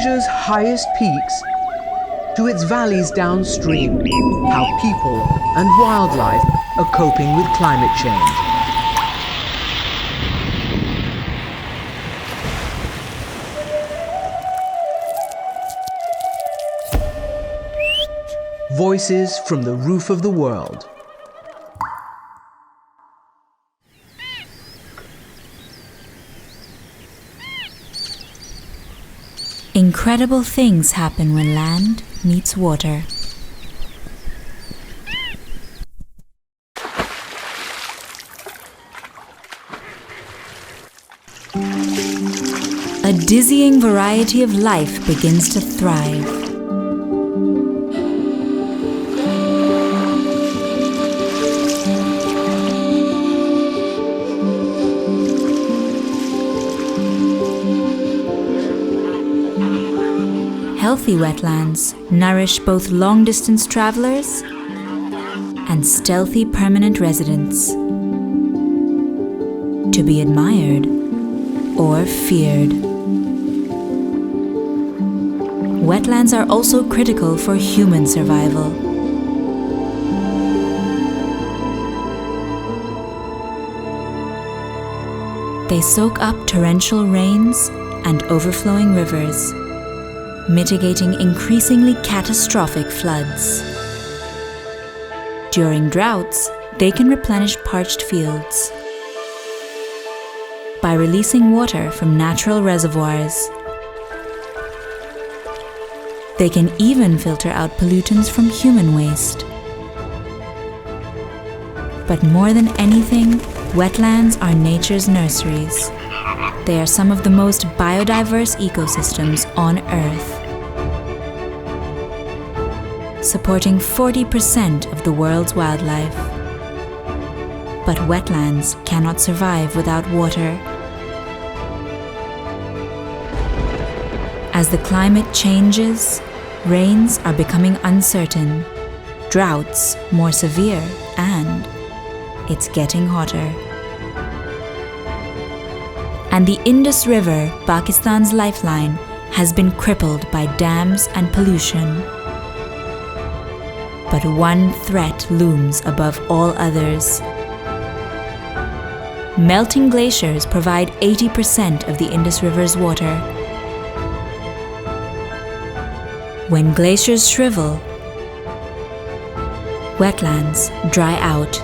Asia's highest peaks to its valleys downstream, how people and wildlife are coping with climate change. Voices from the roof of the world. Incredible things happen when land meets water. A dizzying variety of life begins to thrive. Healthy wetlands nourish both long-distance travelers and stealthy permanent residents, to be admired or feared. Wetlands are also critical for human survival. They soak up torrential rains and overflowing rivers, mitigating increasingly catastrophic floods. During droughts, they can replenish parched fields by releasing water from natural reservoirs. They can even filter out pollutants from human waste. But more than anything, wetlands are nature's nurseries. They are some of the most biodiverse ecosystems on Earth, supporting 40% of the world's wildlife. But wetlands cannot survive without water. As the climate changes, rains are becoming uncertain, droughts more severe, and it's getting hotter. And the Indus River, Pakistan's lifeline, has been crippled by dams and pollution. But one threat looms above all others. Melting glaciers provide 80% of the Indus River's water. When glaciers shrivel, wetlands dry out,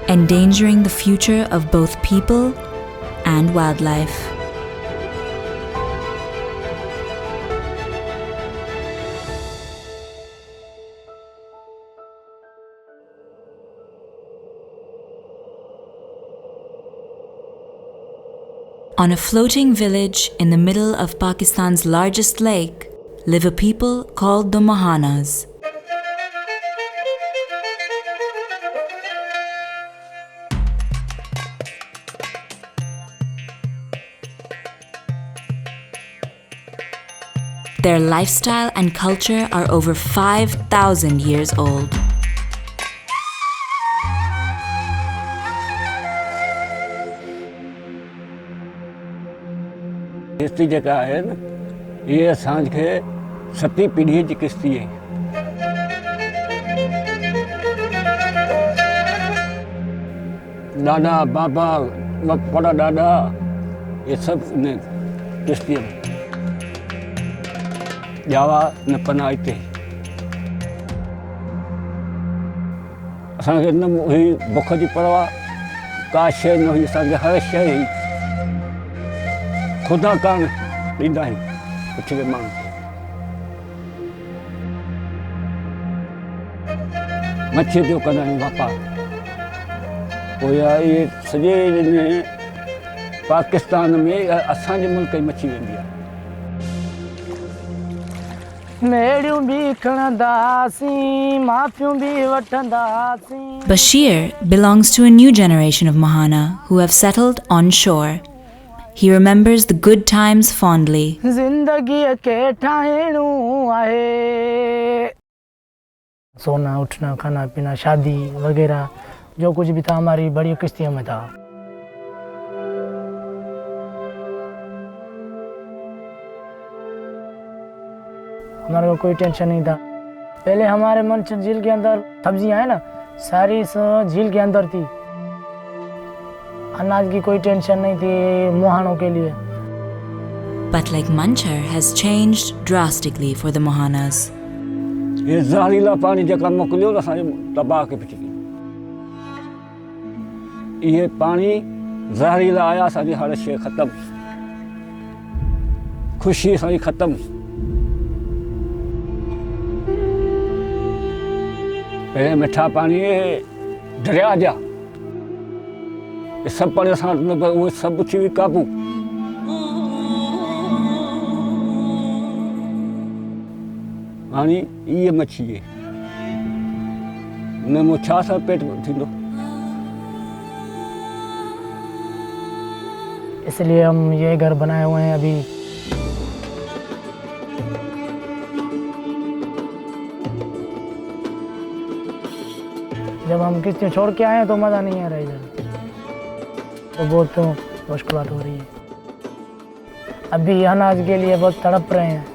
endangering the future of both people and wildlife. On a floating village in the middle of Pakistan's largest lake live a people called the Mohanas. Their lifestyle and culture are over 5,000 years old. किस्ती जगह है ना, ये सांझ के सती पीढ़ी की किस्ती है। दादा बाबा बड़ा दादा ये सब ने किस्ती जावा न पनाई थे। असांखे न हुई बुख जी परवाह, का शइ न हुई, असांखे हर शइ हुई। खुदा कान ॾींदा आहिनि कुझु बि माण्हू मच्छी जो कंदा आहियूं वापारु। पोइ इहे सॼे पाकिस्तान में असांजे मुल्क जी मच्छी वेंदी आहे। Bashir belongs to a new generation of Mohana who have settled on shore. He remembers the good times fondly. सोना उठना खाना पीना शादी वगैरह जो कुछ भी था हमारी बड़ी किश्तियों में था। हमारे को कोई टेंशन नहीं था। पहले हमारे मनचंद झील के अंदर सब्जियां है ना, सारी झील के अंदर थी। अनाज की कोई टेंशन नहीं थी मोहानों के लिए। But Lake Muncher has changed drastically for the Mohanas. ये जहरीला पानी जेका मोकिलियो न असांखे तबाह के पिछड़ी। ये पानी जहरीला आया, असांजी हर शइ ख़तम, ख़ुशी असांजी ख़तम। पहले मिठा पानी दरिया जा, ये सब पर असां उहे सभु थी काबू। हाणे इहे मच्छी आहे, हुन में छा सां पेट थींदो। इसलिए हम ये घर बनाए हुए हैं अभी। जब हम किस्तें छोड़ के आए तो मज़ा नहीं आ रहा इधर, तो बहुत मुश्किल हो रही है। अभी अनाज के लिए बहुत तड़प रहे हैं।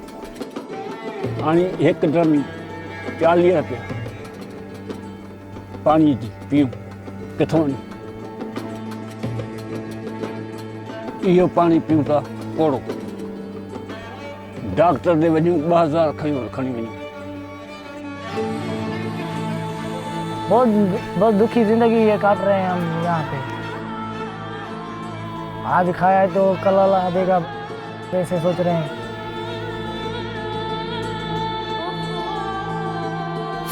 हाणे एक ड्रम 40 रुपया पानी जी पीऊं किथों वञूं? इहो पानी पीऊं था कोड़ो, डॉक्टर ॾे वञूं 2000 खणी वञूं। बहुत दुखी जिंदगी ये काट रहे हैं हम यहाँ पे। आज खाया है तो कल अल्लाह देगा, ऐसे सोच रहे हैं।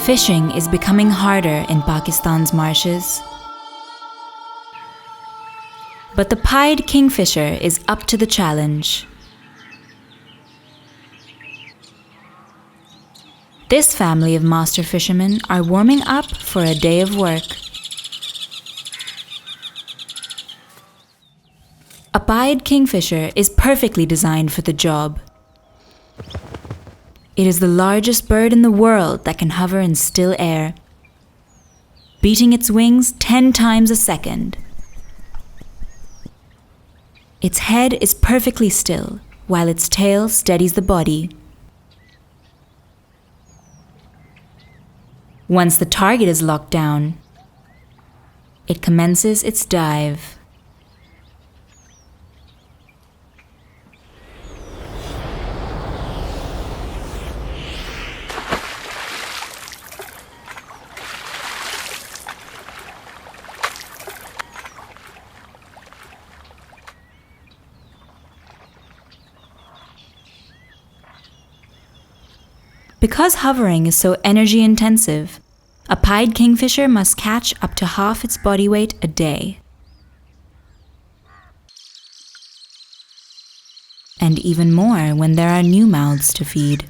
Fishing is becoming harder in Pakistan's marshes. But the pied kingfisher is up to the challenge. This family of master fishermen are warming up for a day of work. A pied kingfisher is perfectly designed for the job. It is the largest bird in the world that can hover in still air, beating its wings 10 times a second. Its head is perfectly still, while its tail steadies the body. Once the target is locked down, it commences its dive. Because hovering is so energy intensive, a pied kingfisher must catch up to half its body weight a day. And even more when there are new mouths to feed.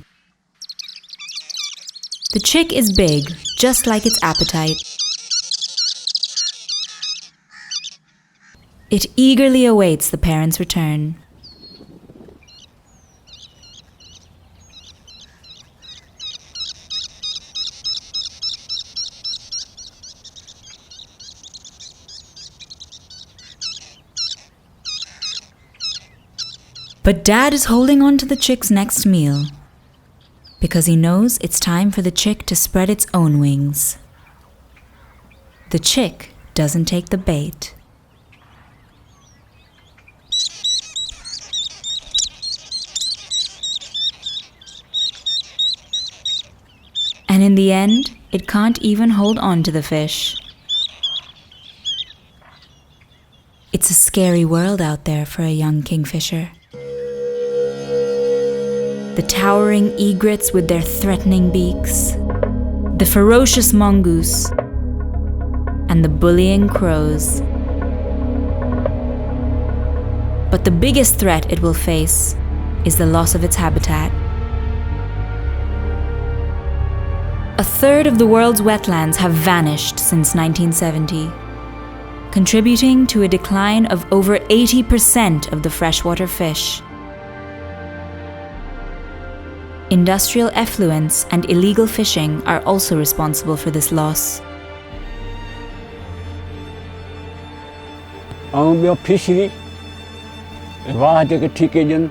The chick is big, just like its appetite. It eagerly awaits the parent's return. But Dad is holding on to the chick's next meal, because he knows it's time for the chick to spread its own wings. The chick doesn't take the bait. And in the end, it can't even hold on to the fish. It's a scary world out there for a young kingfisher. The towering egrets with their threatening beaks, the ferocious mongoose, and the bullying crows. But the biggest threat it will face is the loss of its habitat. A third of the world's wetlands have vanished since 1970, contributing to a decline of over 80% of the freshwater fish. Industrial effluents and illegal fishing are also responsible for this loss. ॿियो fishery वाह जेके ठीके ॾियनि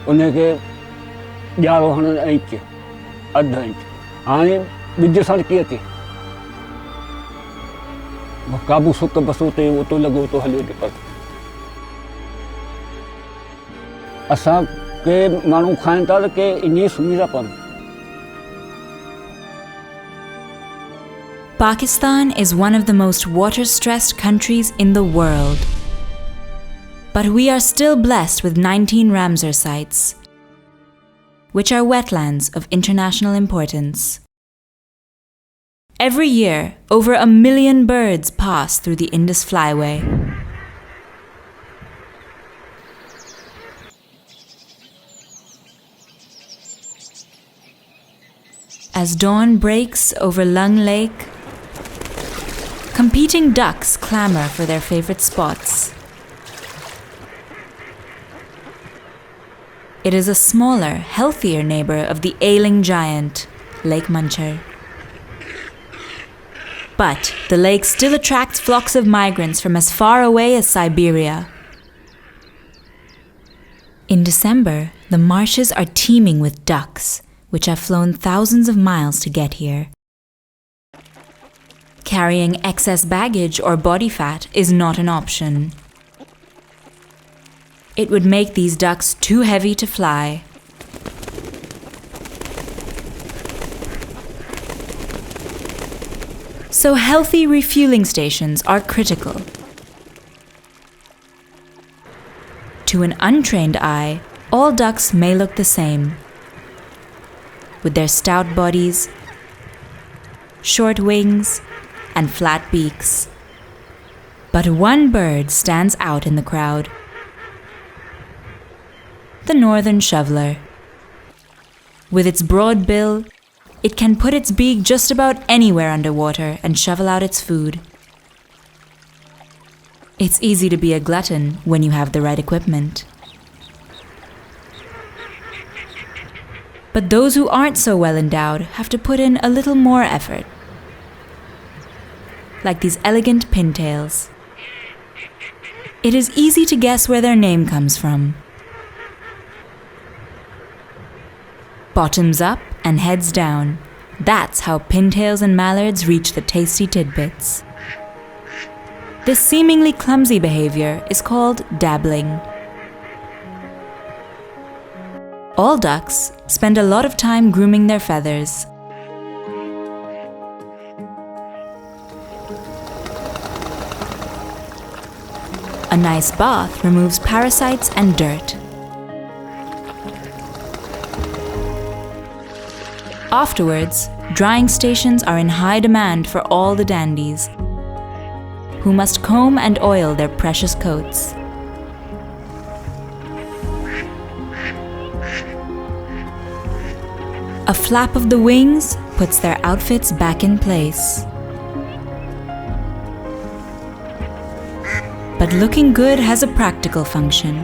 उनखे ॼारो हणनि ऐं अर्धा inch हाणे ॿिज सड़की अचे काबू सुक बस उते उतो लॻो तो हलियो थो पर असां के माण्हू खाइनि था त के ईअं सुम्ही था पवनि. Pakistan is one of the most water-stressed countries in the world. But we are still blessed with 19 Ramsar sites, which are wetlands of international importance. Every year, over 1 million birds pass through the Indus Flyway. As dawn breaks over Lung Lake, competing ducks clamor for their favorite spots. It is a smaller, healthier neighbor of the ailing giant, Lake Muncher. But the lake still attracts flocks of migrants from as far away as Siberia. In December, the marshes are teeming with ducks, which have flown thousands of miles to get here. Carrying excess baggage or body fat is not an option. It would make these ducks too heavy to fly. So healthy refueling stations are critical. To an untrained eye, all ducks may look the same, with their stout bodies, short wings, and flat beaks. But one bird stands out in the crowd: the northern shoveler. With its broad bill, it can put its beak just about anywhere underwater and shovel out its food. It's easy to be a glutton when you have the right equipment. But those who aren't so well endowed have to put in a little more effort. Like these elegant pintails. It is easy to guess where their name comes from. Bottoms up and heads down. That's how pintails and mallards reach the tasty tidbits. This seemingly clumsy behavior is called dabbling. All ducks spend a lot of time grooming their feathers. A nice bath removes parasites and dirt. Afterwards, drying stations are in high demand for all the dandies, who must comb and oil their precious coats. A flap of the wings puts their outfits back in place. But looking good has a practical function.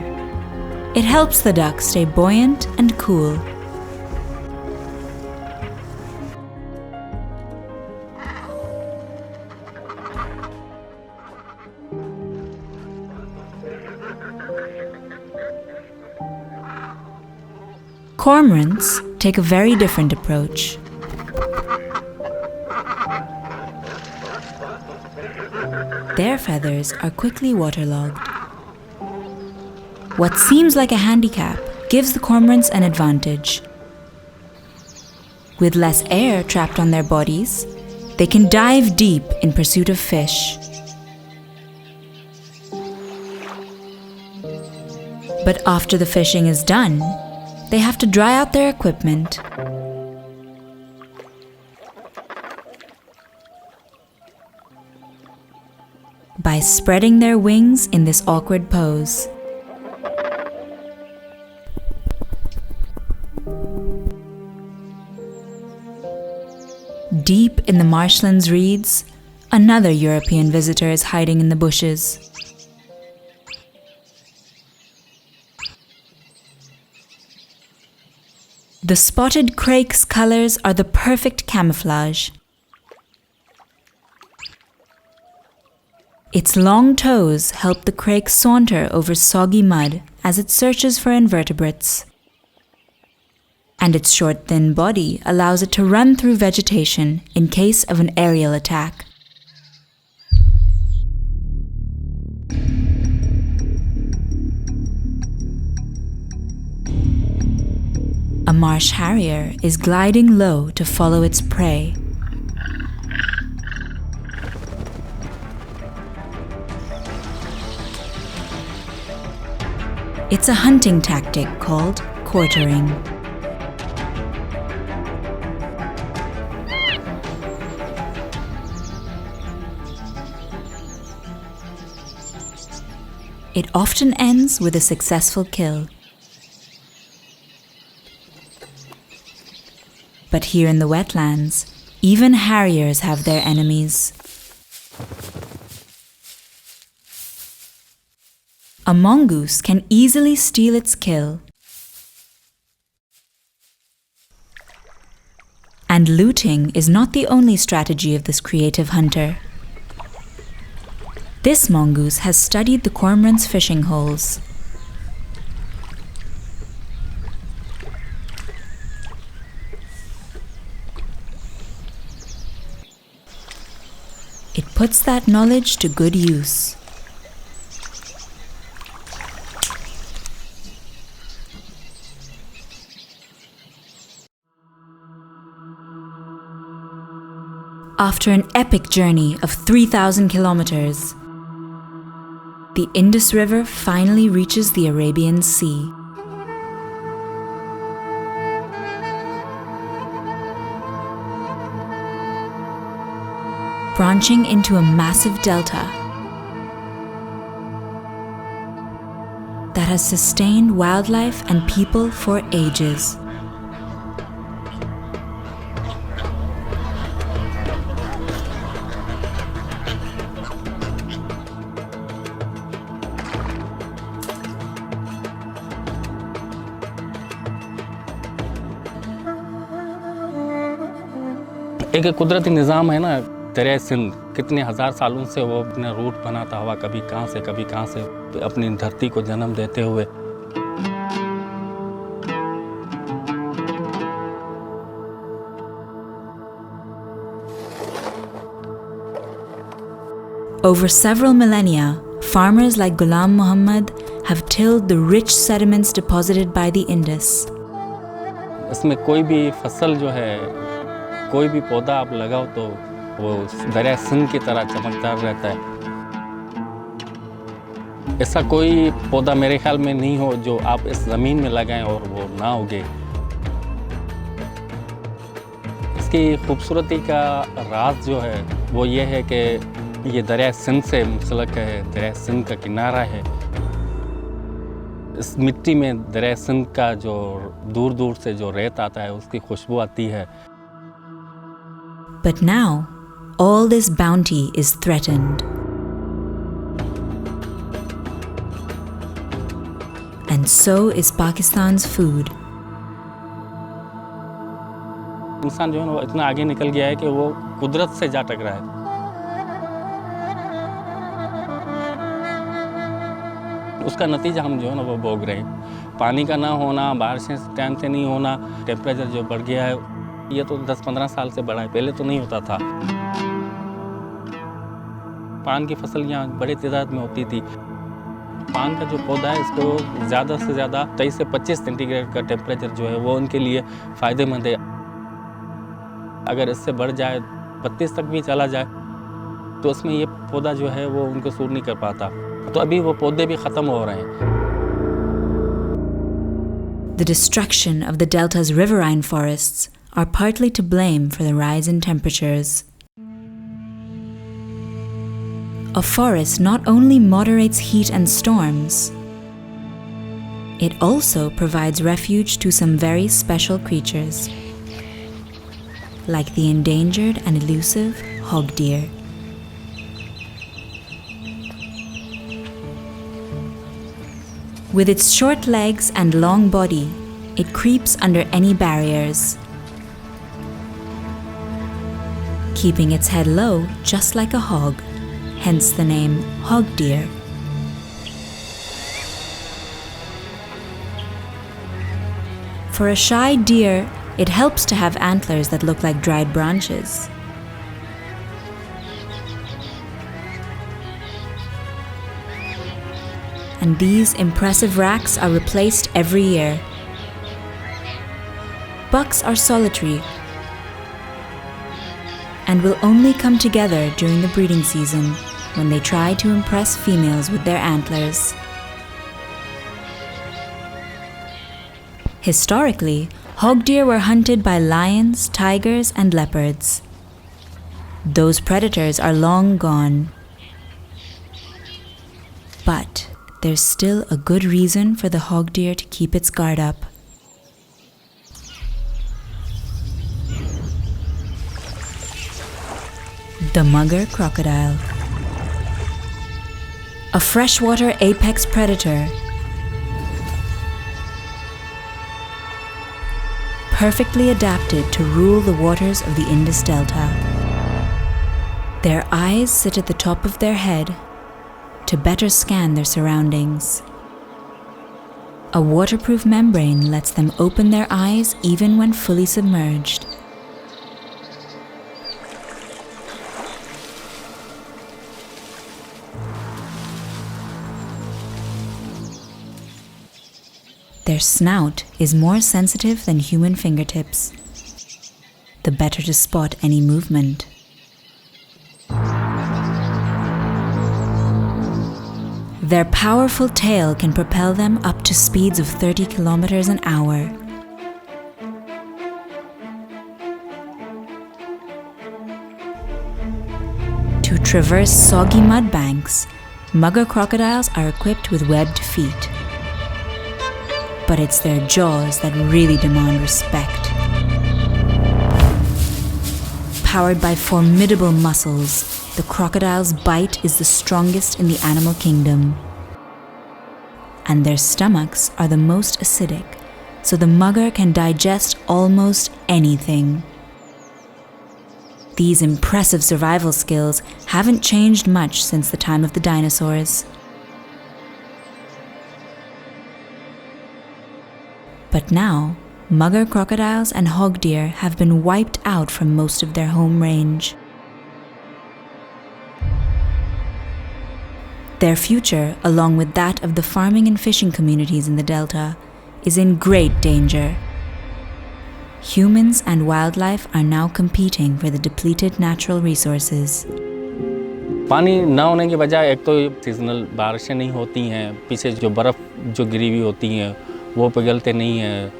It helps the duck stay buoyant and cool. Cormorants take a very different approach. Their feathers are quickly waterlogged. What seems like a handicap gives the cormorants an advantage. With less air trapped on their bodies, they can dive deep in pursuit of fish. But after the fishing is done, they have to dry out their equipment. By spreading their wings in this awkward pose. Deep in the marshland's reeds, another European visitor is hiding in the bushes. The spotted crake's colors are the perfect camouflage. Its long toes help the crake saunter over soggy mud as it searches for invertebrates. and its short, thin body allows it to run through vegetation in case of an aerial attack. A marsh harrier is gliding low to follow its prey. It's a hunting tactic called quartering. It often ends with a successful kill. But here in the wetlands, even harriers have their enemies. A mongoose can easily steal its kill. And looting is not the only strategy of this creative hunter. This mongoose has studied the cormorant's fishing holes. It puts that knowledge to good use. After an epic journey of 3,000 kilometers, the Indus River finally reaches the Arabian Sea. Branching into a massive delta that has sustained wildlife and people for ages. एक कुदरती निज़ाम है ना, दरिया सिंध कितने हज़ार सालों से वो अपना रूट बनाता हुआ कभी कहाँ से अपनी धरती को जन्म देते हुए Over several millennia, farmers like Ghulam Muhammad have tilled the rich sediments deposited by the Indus. इसमें कोई भी फसल जो है, कोई भी पौधा आप लगाओ तो वो दरिया सिंध की तरह चमकदार रहता है। ऐसा कोई पौधा मेरे ख्याल में नहीं हो जो आप इस ज़मीन में लगाएं और वो ना उगे। इसकी खूबसूरती का राज जो है वो ये है कि ये दरिया सिंध से मुंसलिक है, दरिया सिंध का किनारा है। इस मिट्टी में दरिया सिंध का जो दूर दूर से जो रेत आता है उसकी खुशबू आती है। But now, all this bounty is threatened. And so is Pakistan's food. इंसान जो है वो इतना आगे निकल गया है कि वो कुदरत से जा टकरा है। उसका नतीजा हम जो है ना वो भोग रहे हैं। पानी का ना होना, बारिशें टाइम से नहीं होना, टेम्परेचर जो बढ़ गया है, ये तो 10-15 साल से बढ़ा है, पहले तो नहीं होता था। पान की फसल यहाँ बड़े तादाद में होती थी। पान का जो पौधा है इसको ज़्यादा से ज़्यादा 23 से 25 सेंटीग्रेड का टेम्परेचर जो है वो उनके लिए फ़ायदेमंद है। अगर इससे बढ़ जाए, 32 तक भी चला जाए, तो उसमें ये पौधा जो है वो उनको सूट नहीं कर पाता। तो अभी वो पौधे भी ख़त्म हो रहे हैं। The destruction of the delta's riverine forests are partly to blame for the rise in temperatures. A forest not only moderates heat and storms, it also provides refuge to some very special creatures, like the endangered and elusive hog deer. With its short legs and long body, it creeps under any barriers, keeping its head low just like a hog, hence the name hog deer. for a shy deer, it helps to have antlers that look like dried branches. And these impressive racks are replaced every year. Bucks are solitary and will only come together during the breeding season when they try to impress females with their antlers. Historically, hog deer were hunted by lions, tigers, and leopards. Those predators are long gone. But there's still a good reason for the hog deer to keep its guard up. The mugger crocodile. A freshwater apex predator, perfectly adapted to rule the waters of the Indus Delta. Their eyes sit at the top of their head to better scan their surroundings. A waterproof membrane lets them open their eyes even when fully submerged. Their snout is more sensitive than human fingertips, the better to spot any movement. Their powerful tail can propel them up to speeds of 30 kilometers an hour. To traverse soggy mud banks, mugger crocodiles are equipped with webbed feet. But it's their jaws that really demand respect. Powered by formidable muscles, the crocodile's bite is the strongest in the animal kingdom. And their stomachs are the most acidic, so the mugger can digest almost anything. These impressive survival skills haven't changed much since the time of the dinosaurs. But now, mugger crocodiles and hog deer have been wiped out from most of their home range. Their future, along with that of the farming and fishing communities in the Delta, is in great danger. Humans and wildlife are now competing for the depleted natural resources. पानी ना होने की वजह एक तो seasonal बारिशें नहीं होती हैं, पीछे जो बर्फ़ जो गिरी हुई होती हैं वो पिघलते नहीं हैं।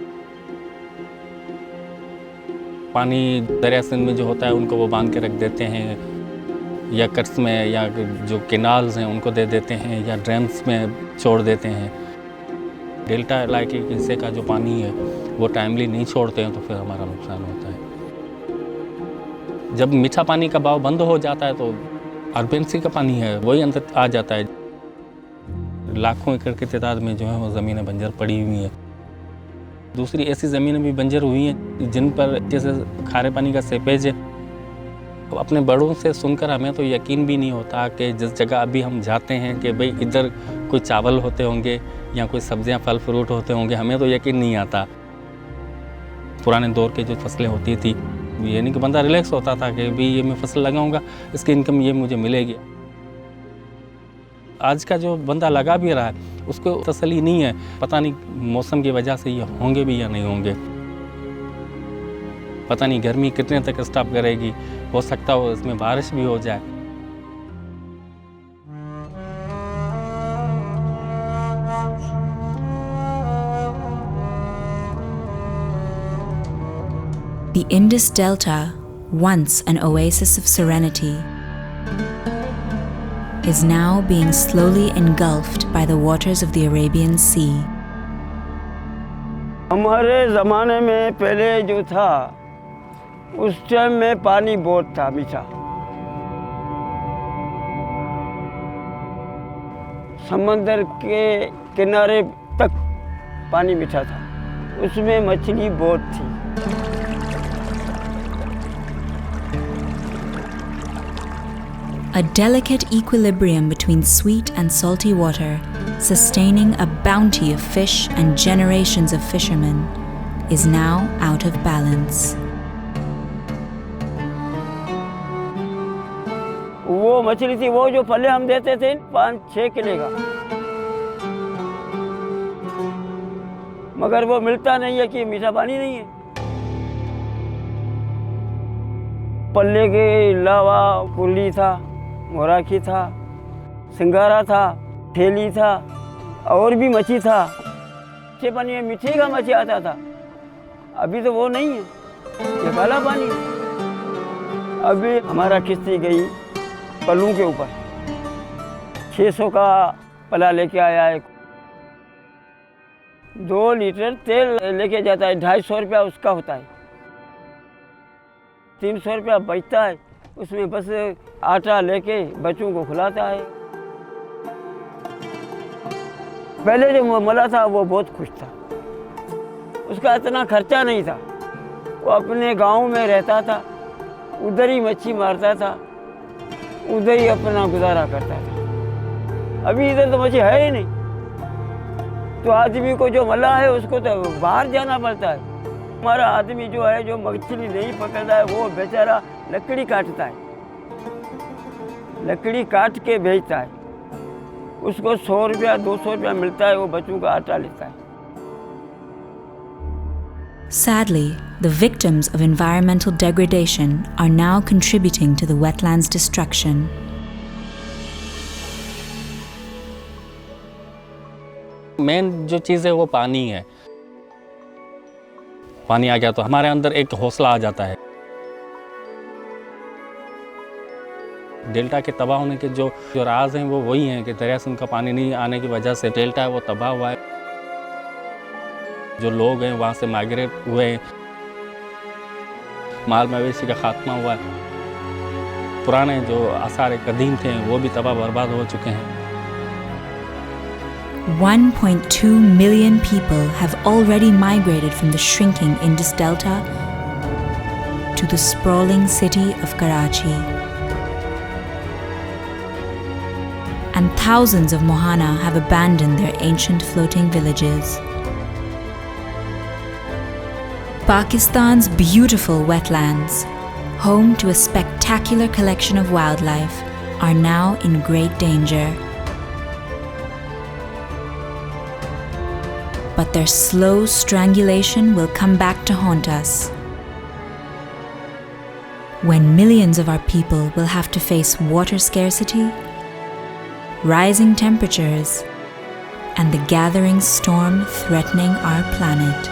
पानी दरिया सिंध में जो होता है उनको वो बांध के रख देते हैं, या कट्स में या जो कैनाल्स हैं उनको दे देते हैं, या ड्रम्स में छोड़ देते हैं। डेल्टा इलाके के हिस्से का जो पानी है वो टाइमली नहीं छोड़ते हैं तो फिर हमारा नुकसान होता है। जब मीठा पानी का बहाव बंद हो जाता है तो अर्बेंसी का पानी है वही अंदर आ जाता है। लाखों एकड़ की तादाद में जो है वो ज़मीनें बंजर पड़ी हुई हैं। दूसरी ऐसी ज़मीनें भी बंजर हुई हैं जिन पर जैसे खारे पानी का सेपेज है। अपने बड़ों से सुनकर हमें तो यकीन भी नहीं होता कि जिस जगह अभी हम जाते हैं कि भाई इधर कोई चावल होते होंगे या कोई सब्जियां फल फ्रूट होते होंगे, हमें तो यकीन नहीं आता। पुराने दौर की जो फसलें होती थी ये नहीं कि बंदा रिलैक्स होता था कि भाई ये मैं फसल लगाऊंगा इसकी इनकम ये मुझे मिलेगी। आज का जो बंदा लगा भी रहा है उसको तसल्ली नहीं है, पता नहीं मौसम की वजह से ये होंगे भी या नहीं होंगे, पता नहीं गर्मी कितने तक स्टॉप करेगी, हो सकता हो इसमें बारिश भी हो जाए। The Indus Delta, once an oasis of serenity, is now being slowly engulfed by the waters of the Arabian Sea. हमारे ज़माने में पहले जो था उस टाइम में पानी बहुत था मीठा। समंदर के किनारे तक पानी मीठा था, उसमें मछली बहुत थी। A delicate equilibrium between sweet and salty water, sustaining a bounty of fish and generations of fishermen, is now out of balance. वो मछली थी, वो जो पल्ले हम देते थे 5-6 किलो का, मगर वो मिलता नहीं है कि मीठा पानी नहीं है। पल्ले के अलावा कुल्ली था, मोराखी था, सिंगारा था, थेली था, और भी मछली था। अच्छे पानी में मीठे का मछली आता था, अभी तो वो नहीं है, ये काला पानी। अभी हमारा किश्ती गई पल्लू के ऊपर, 600 का पला लेके आया है, 2 लीटर तेल लेके जाता है, 250 रुपया उसका होता है, 300 रुपया बचता है, उसमें बस आटा लेके बच्चों को खिलाता है। पहले जो मला था वो बहुत खुश था, उसका इतना खर्चा नहीं था, वो अपने गांव में रहता था, उधर ही मच्छी मारता था, उधर ही अपना गुजारा करता था। अभी इधर तो मच्छी है ही नहीं, तो आदमी को जो मला है उसको तो बाहर जाना पड़ता है। हमारा आदमी जो है, जो मछली नहीं पकड़ता है, वो बेचारा लकड़ी काटता है, लकड़ी काट के बेचता है, उसको 100 रुपया 200 रुपया मिलता है, वो बच्चों का आटा लेता है। Sadly, the victims of environmental degradation are now contributing to the wetlands' destruction. Main जो चीज़ है वो पानी है। पानी आ गया तो हमारे अंदर एक हौसला आ जाता है। डेल्टा के तबाह होने के जो राज हैं वो वही हैं कि दरिया से उनका पानी नहीं आने की वजह से डेल्टा है वो तबाह हुआ है। जो लोग हैं वहाँ से माइग्रेट हुए हैं, माल मवेशी का खात्मा हुआ है, पुराने जो आसार कदीम थे वो भी तबाह बर्बाद हो चुके हैं। 1.2 million people have already migrated from the shrinking Indus Delta to the sprawling city of Karachi. And thousands of Mohana have abandoned their ancient floating villages. Pakistan's beautiful wetlands, home to a spectacular collection of wildlife, are now in great danger. But their slow strangulation will come back to haunt us, when millions of our people will have to face water scarcity, rising temperatures, and the gathering storm threatening our planet.